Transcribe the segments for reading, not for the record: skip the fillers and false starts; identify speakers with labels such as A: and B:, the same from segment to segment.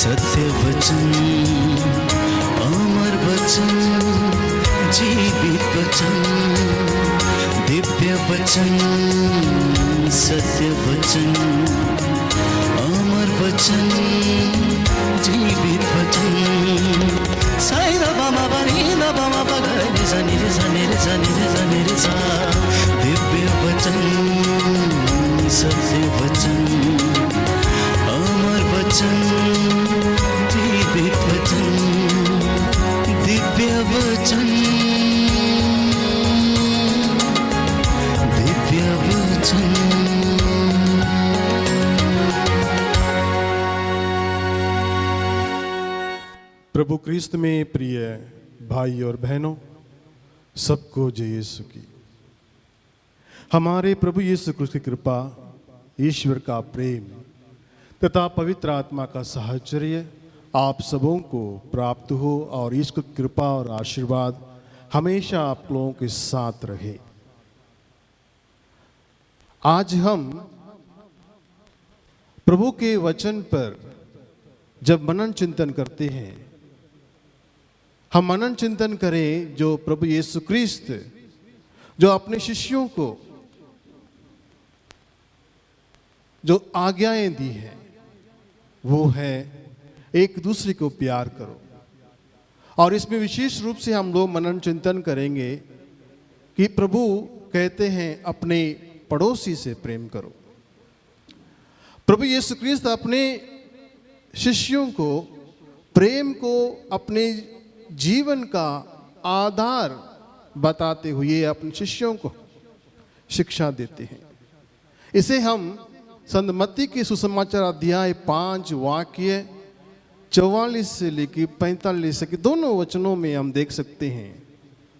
A: सत्य वचन, अमर वचन, जीवित वचन, दिव्य वचन, सत्य वचन, अमर वचन, जीवित वचन। साई दा बामा बनी दा बामा बगरे रे सनी रे सनी रे सनी रे सनी रे सा। दिव्य वचन, सत्य वचन, अमर वचन, जीवित वचन, दिव्य वचन, दिव्य वचन।
B: प्रभु क्रिस्त में प्रिय भाई और बहनों, सबको जय यीशु की। हमारे प्रभु यीशु क्रिस्त की कृपा, ईश्वर का प्रेम तथा पवित्र आत्मा का साहचर्य आप सबों को प्राप्त हो और ईश्वर की कृपा और आशीर्वाद हमेशा आप लोगों के साथ रहे। आज हम प्रभु के वचन पर जब मनन चिंतन करते हैं, हम मनन चिंतन करें जो प्रभु यीशु क्रिस्त जो अपने शिष्यों को जो आज्ञाएं दी हैं, वो है एक दूसरे को प्यार करो। और इसमें विशेष रूप से हम लोग मनन चिंतन करेंगे कि प्रभु कहते हैं अपने पड़ोसी से प्रेम करो। प्रभु यीशु क्रिस्त अपने शिष्यों को प्रेम को अपने जीवन का आधार बताते हुए अपने शिष्यों को शिक्षा देते हैं। इसे हम संत मत्ती के सुसमाचार अध्याय 5 वाक्य 44 से लेकर 45 के दोनों वचनों में हम देख सकते हैं।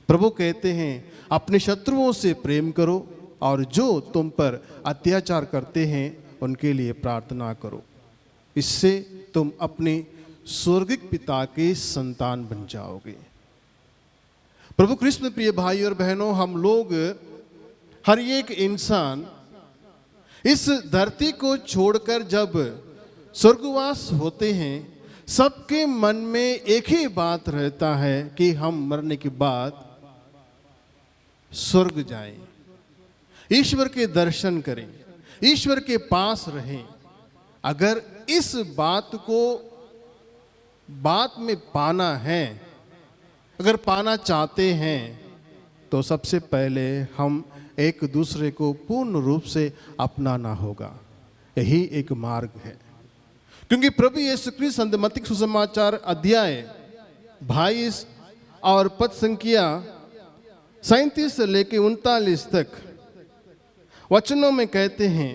B: प्रभु कहते हैं अपने शत्रुओं से प्रेम करो और जो तुम पर अत्याचार करते हैं उनके लिए प्रार्थना करो, इससे तुम अपने स्वर्गिक पिता के संतान बन जाओगे। प्रभु कृष्ण में प्रिय भाई और बहनों, हम लोग हर एक इंसान इस धरती को छोड़कर जब स्वर्गवास होते हैं, सबके मन में एक ही बात रहता है कि हम मरने के बाद स्वर्ग जाएं, ईश्वर के दर्शन करें, ईश्वर के पास रहें। अगर इस बात में पाना है, अगर पाना चाहते हैं, तो सबसे पहले हम एक दूसरे को पूर्ण रूप से अपनाना होगा। यही एक मार्ग है, क्योंकि प्रभु यीशु क्रिस्त संत मत्ती सुसमाचार अध्याय 22 और पद संख्या 37 से लेकर 39 तक वचनों में कहते हैं,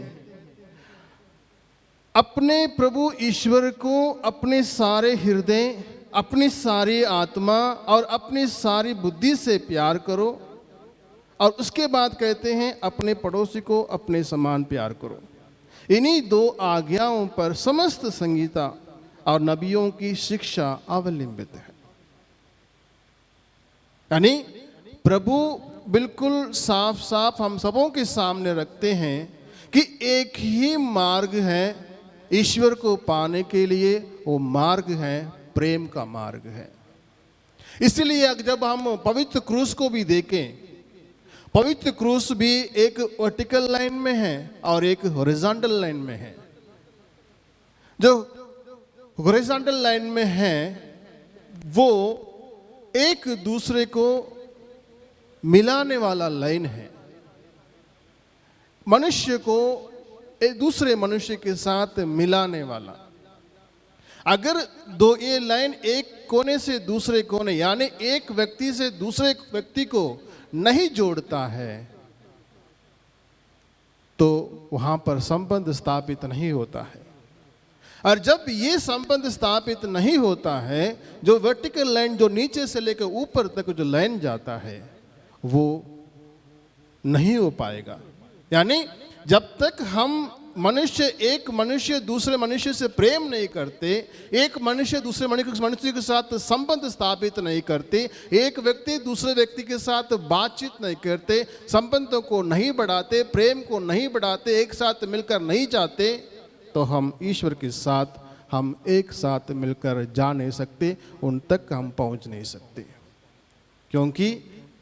B: अपने प्रभु ईश्वर को अपने सारे हृदय, अपनी सारी आत्मा और अपनी सारी बुद्धि से प्यार करो। और उसके बाद कहते हैं अपने पड़ोसी को अपने समान प्यार करो। इन्हीं 2 आज्ञाओं पर समस्त संहिता और नबियों की शिक्षा अवलंबित है। यानी प्रभु बिल्कुल साफ साफ हम सबों के सामने रखते हैं कि एक ही मार्ग है ईश्वर को पाने के लिए, वो मार्ग है प्रेम का मार्ग है। इसलिए जब हम पवित्र क्रूस को भी देखें, पवित्र क्रूस भी एक वर्टिकल लाइन में है और एक हॉरिजॉन्टल लाइन में है। जो हॉरिजॉन्टल लाइन में है वो एक दूसरे को मिलाने वाला लाइन है, मनुष्य को एक दूसरे मनुष्य के साथ मिलाने वाला। अगर ये लाइन एक कोने से दूसरे कोने, यानी एक व्यक्ति से दूसरे व्यक्ति को नहीं जोड़ता है, तो वहां पर संबंध स्थापित नहीं होता है। और जब ये संबंध स्थापित नहीं होता है, जो वर्टिकल लाइन जो नीचे से लेकर ऊपर तक जो लाइन जाता है, वो नहीं हो पाएगा। यानी जब तक हम एक मनुष्य दूसरे मनुष्य से प्रेम नहीं करते, एक मनुष्य दूसरे मनुष्य के साथ संबंध स्थापित नहीं करते, एक व्यक्ति दूसरे व्यक्ति के साथ बातचीत नहीं करते, संबंधों को नहीं बढ़ाते, प्रेम को नहीं बढ़ाते, एक साथ मिलकर नहीं जाते, तो हम ईश्वर के साथ हम एक साथ मिलकर जा नहीं सकते, उन तक हम पहुंच नहीं सकते। क्योंकि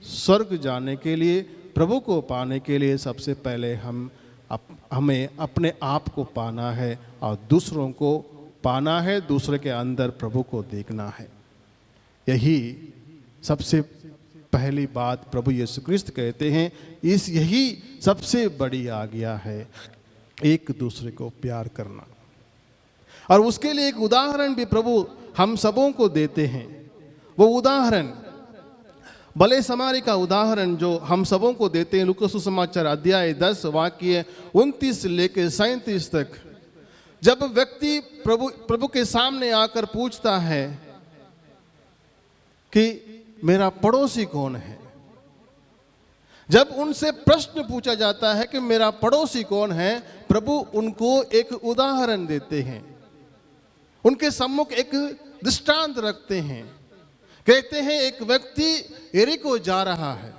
B: स्वर्ग जाने के लिए, प्रभु को पाने के लिए सबसे पहले हमें अपने आप को पाना है और दूसरों को पाना है, दूसरे के अंदर प्रभु को देखना है। यही सबसे पहली बात प्रभु यीशु क्रिस्त कहते हैं, यही सबसे बड़ी आज्ञा है, एक दूसरे को प्यार करना। और उसके लिए एक उदाहरण भी प्रभु हम सबों को देते हैं। वो उदाहरण भले समारी का उदाहरण जो हम सबों को देते हैं, लूका सुसमाचार अध्याय 10 वाक्य 29 लेके 37 तक। जब व्यक्ति प्रभु के सामने आकर पूछता है कि मेरा पड़ोसी कौन है, जब उनसे प्रश्न पूछा जाता है कि मेरा पड़ोसी कौन है, प्रभु उनको एक उदाहरण देते हैं, उनके सम्मुख एक दृष्टांत रखते हैं। कहते हैं एक व्यक्ति एरिको जा रहा है।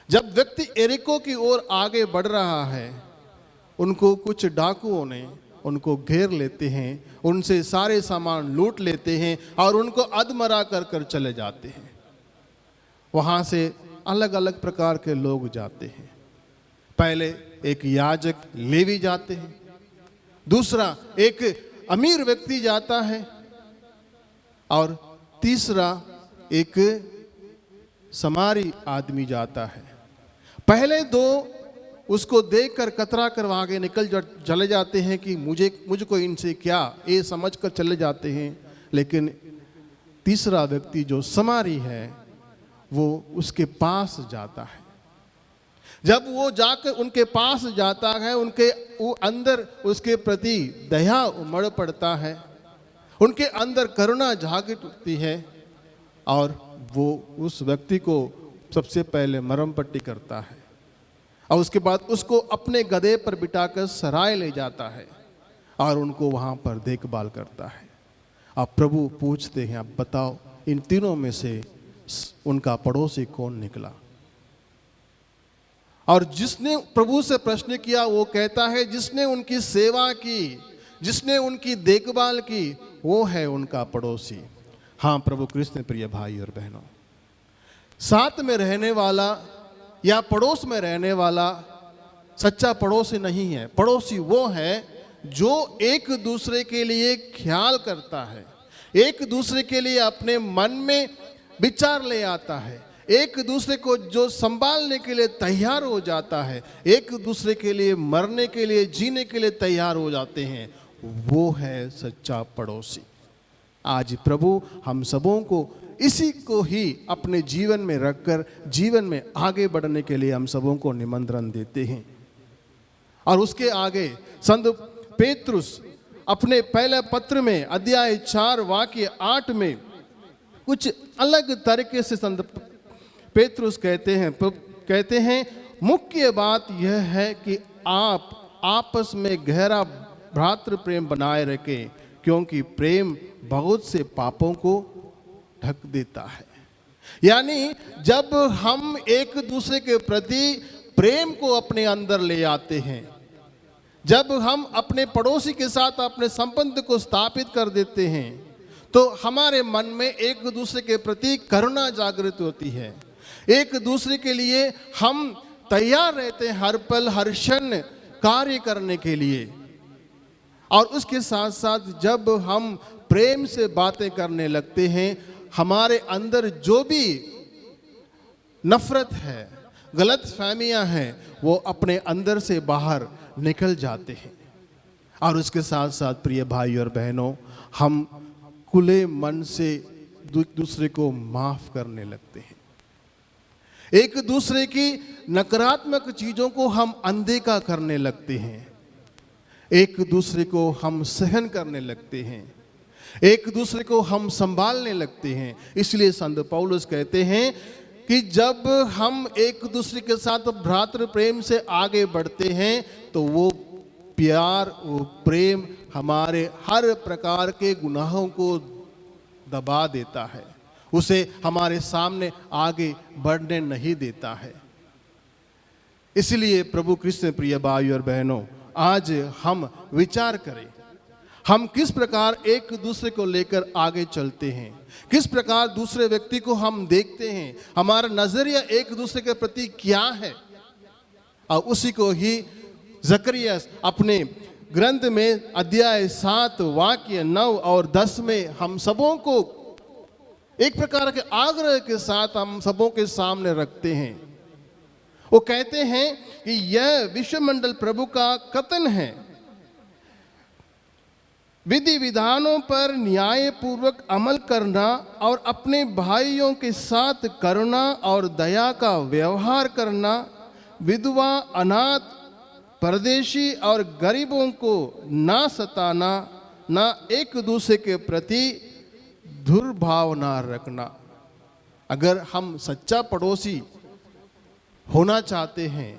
B: जब व्यक्ति एरिको की ओर आगे बढ़ रहा है, उनको कुछ डाकुओं ने उनको घेर लेते हैं, उनसे सारे सामान लूट लेते हैं और उनको अधमरा कर चले जाते हैं। वहाँ से अलग अलग प्रकार के लोग जाते हैं। पहले एक याजक लेवी जाते हैं, दूसरा एक अमीर व्यक्ति जाता है और तीसरा एक समारी आदमी जाता है। पहले दो उसको देखकर कतरा कर आगे निकल चले जाते हैं कि मुझको इनसे क्या, ये समझकर चले जाते हैं। लेकिन तीसरा व्यक्ति जो समारी है वो उसके पास जाता है। जब वो जाकर उनके पास जाता है, वो अंदर उसके प्रति दया उमड़ पड़ता है, उनके अंदर करुणा जागृत होती है और वो उस व्यक्ति को सबसे पहले मरहम पट्टी करता है और उसके बाद उसको अपने गधे पर बिठाकर सराय ले जाता है और उनको वहाँ पर देखभाल करता है। अब प्रभु पूछते हैं, अब बताओ इन तीनों में से उनका पड़ोसी कौन निकला? और जिसने प्रभु से प्रश्न किया वो कहता है जिसने उनकी सेवा की, जिसने उनकी देखभाल की, वो है उनका पड़ोसी। हाँ प्रभु कृष्ण प्रिय भाई और बहनों, साथ में रहने वाला या पड़ोस में रहने वाला सच्चा पड़ोसी नहीं है। पड़ोसी वो है जो एक दूसरे के लिए ख्याल करता है, एक दूसरे के लिए अपने मन में विचार ले आता है, एक दूसरे को जो संभालने के लिए तैयार हो जाता है, एक दूसरे के लिए मरने के लिए, जीने के लिए तैयार हो जाते हैं, वो है सच्चा पड़ोसी। आज प्रभु हम सबों को इसी को ही अपने जीवन में रखकर जीवन में आगे बढ़ने के लिए हम सबों को निमंत्रण देते हैं। और उसके आगे संत पेतरुस अपने पहले पत्र में अध्याय 4 वाक्य 8 में कुछ अलग तरीके से संत पेतरुस कहते हैं मुख्य बात यह है कि आप आपस में गहरा भ्रातृ प्रेम बनाए रखें, क्योंकि प्रेम बहुत से पापों को ढक देता है। यानी जब हम एक दूसरे के प्रति प्रेम को अपने अंदर ले आते हैं, जब हम अपने पड़ोसी के साथ अपने संबंध को स्थापित कर देते हैं, तो हमारे मन में एक दूसरे के प्रति करुणा जागृत होती है। एक दूसरे के लिए हम तैयार रहते हैं हर पल हर क्षण कार्य करने के लिए। और उसके साथ साथ जब हम प्रेम से बातें करने लगते हैं, हमारे अंदर जो भी नफरत है, गलत फहमियां हैं, वो अपने अंदर से बाहर निकल जाते हैं। और उसके साथ साथ प्रिय भाई और बहनों, हम खुले मन से दूसरे को माफ करने लगते हैं। एक दूसरे की नकारात्मक चीजों को हम अनदेखा करने लगते हैं, एक दूसरे को हम सहन करने लगते हैं, एक दूसरे को हम संभालने लगते हैं। इसलिए संत पौलुस कहते हैं कि जब हम एक दूसरे के साथ भ्रातृ प्रेम से आगे बढ़ते हैं, तो वो प्यार, वो प्रेम हमारे हर प्रकार के गुनाहों को दबा देता है, उसे हमारे सामने आगे बढ़ने नहीं देता है। इसलिए प्रभु कृष्ण प्रिय भाई और बहनों, आज हम विचार करें, हम किस प्रकार एक दूसरे को लेकर आगे चलते हैं, किस प्रकार दूसरे व्यक्ति को हम देखते हैं, हमारा नजरिया एक दूसरे के प्रति क्या है। और उसी को ही जकरिया अपने ग्रंथ में अध्याय 7 वाक्य 9 और 10 में हम सबों को एक प्रकार के आग्रह के साथ हम सबों के सामने रखते हैं। वो कहते हैं कि यह विश्वमंडल प्रभु का कथन है, विधि विधानों पर न्याय पूर्वक अमल करना और अपने भाइयों के साथ करुणा और दया का व्यवहार करना, विधवा, अनाथ, परदेशी और गरीबों को ना सताना, ना एक दूसरे के प्रति दुर्भाव ना रखना। अगर हम सच्चा पड़ोसी होना चाहते हैं,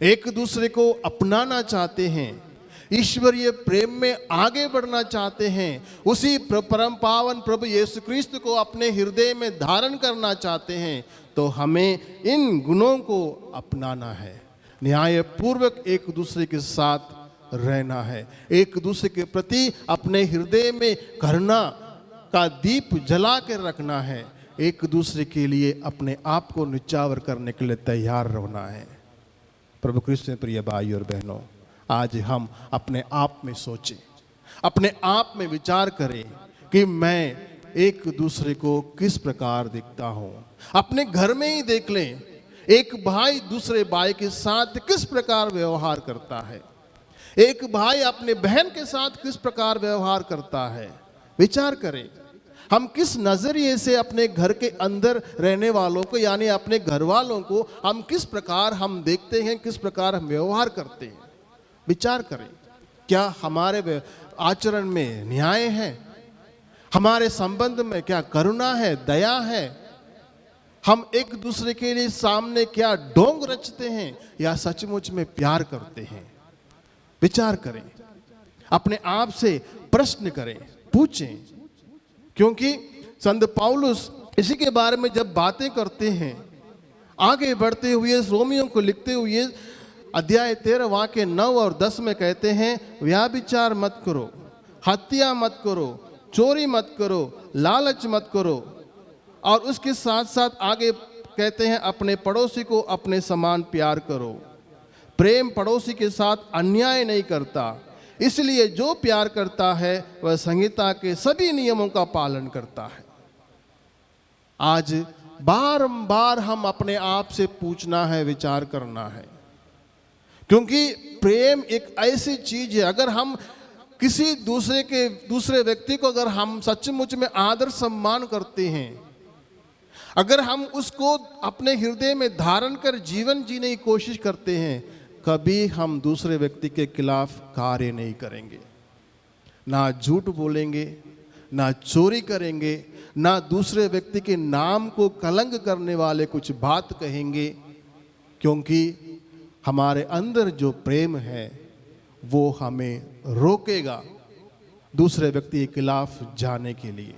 B: एक दूसरे को अपनाना चाहते हैं, ईश्वरीय प्रेम में आगे बढ़ना चाहते हैं, उसी परम पावन प्रभु यीशु क्रिस्त को अपने हृदय में धारण करना चाहते हैं, तो हमें इन गुणों को अपनाना है। न्याय पूर्वक एक दूसरे के साथ रहना है, एक दूसरे के प्रति अपने हृदय में करुणा का दीप जला के रखना है, एक दूसरे के लिए अपने आप को निछावर करने के लिए तैयार रहना है। प्रभु कृष्ण प्रिय भाई और बहनों, आज हम अपने आप में सोचें, अपने आप में विचार करें कि मैं एक दूसरे को किस प्रकार दिखता हूं। अपने घर में ही देख लें, एक भाई दूसरे भाई के साथ किस प्रकार व्यवहार करता है, एक भाई अपने बहन के साथ किस प्रकार व्यवहार करता है। विचार करें, हम किस नजरिए से अपने घर के अंदर रहने वालों को यानी अपने घर वालों को हम किस प्रकार हम देखते हैं, किस प्रकार हम व्यवहार करते हैं। विचार करें, क्या हमारे आचरण में न्याय है, हमारे संबंध में क्या करुणा है, दया है, हम एक दूसरे के लिए सामने क्या ढोंग रचते हैं या सचमुच में प्यार करते हैं। विचार करें, अपने आप से प्रश्न करें, पूछें, क्योंकि संत पौलुस इसी के बारे में जब बातें करते हैं, आगे बढ़ते हुए रोमियों को लिखते हुए अध्याय 13 वाक्य 9 और 10 में कहते हैं, व्याभिचार मत करो, हत्या मत करो, चोरी मत करो, लालच मत करो। और उसके साथ साथ आगे कहते हैं, अपने पड़ोसी को अपने समान प्यार करो, प्रेम पड़ोसी के साथ अन्याय नहीं करता, इसलिए जो प्यार करता है वह संहिता के सभी नियमों का पालन करता है। आज बारंबार हम अपने आप से पूछना है, विचार करना है, क्योंकि प्रेम एक ऐसी चीज है, अगर हम किसी दूसरे व्यक्ति को अगर हम सचमुच में आदर सम्मान करते हैं, अगर हम उसको अपने हृदय में धारण कर जीवन जीने की कोशिश करते हैं, कभी हम दूसरे व्यक्ति के खिलाफ कार्य नहीं करेंगे, ना झूठ बोलेंगे, ना चोरी करेंगे, ना दूसरे व्यक्ति के नाम को कलंक करने वाले कुछ बात कहेंगे, क्योंकि हमारे अंदर जो प्रेम है वो हमें रोकेगा दूसरे व्यक्ति के खिलाफ जाने के लिए।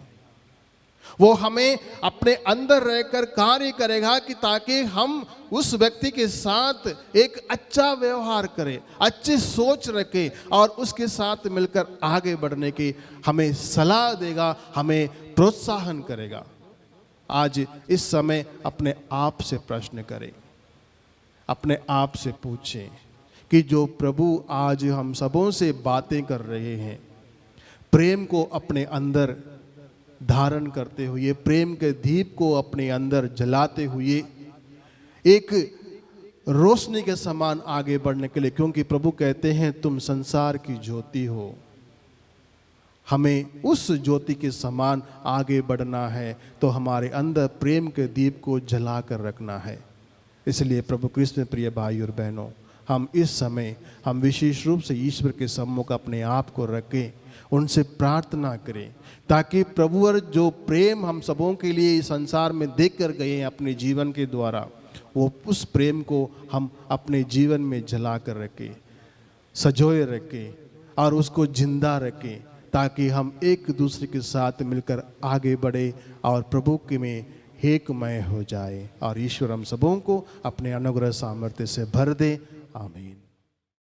B: वो हमें अपने अंदर रहकर कार्य करेगा कि ताकि हम उस व्यक्ति के साथ एक अच्छा व्यवहार करें, अच्छी सोच रखें और उसके साथ मिलकर आगे बढ़ने की हमें सलाह देगा, हमें प्रोत्साहन करेगा। आज इस समय अपने आप से प्रश्न करें, अपने आप से पूछें कि जो प्रभु आज हम सबों से बातें कर रहे हैं, प्रेम को अपने अंदर धारण करते हुए, प्रेम के दीप को अपने अंदर जलाते हुए एक रोशनी के समान आगे बढ़ने के लिए, क्योंकि प्रभु कहते हैं तुम संसार की ज्योति हो, हमें उस ज्योति के समान आगे बढ़ना है, तो हमारे अंदर प्रेम के दीप को जला कर रखना है। इसलिए प्रभु कृष्ण में प्रिय भाई और बहनों, हम इस समय हम विशेष रूप से ईश्वर के सम्मुख अपने आप को रखें, उनसे प्रार्थना करें, ताकि प्रभु और जो प्रेम हम सबों के लिए इस संसार में देख कर गए हैं अपने जीवन के द्वारा, वो उस प्रेम को हम अपने जीवन में जला कर रखें, सजोए रखें और उसको जिंदा रखें, ताकि हम एक दूसरे के साथ मिलकर आगे बढ़े और प्रभु के में एकमय हो जाए और ईश्वर हम सबों को अपने अनुग्रह सामर्थ्य से भर दे। आमीन।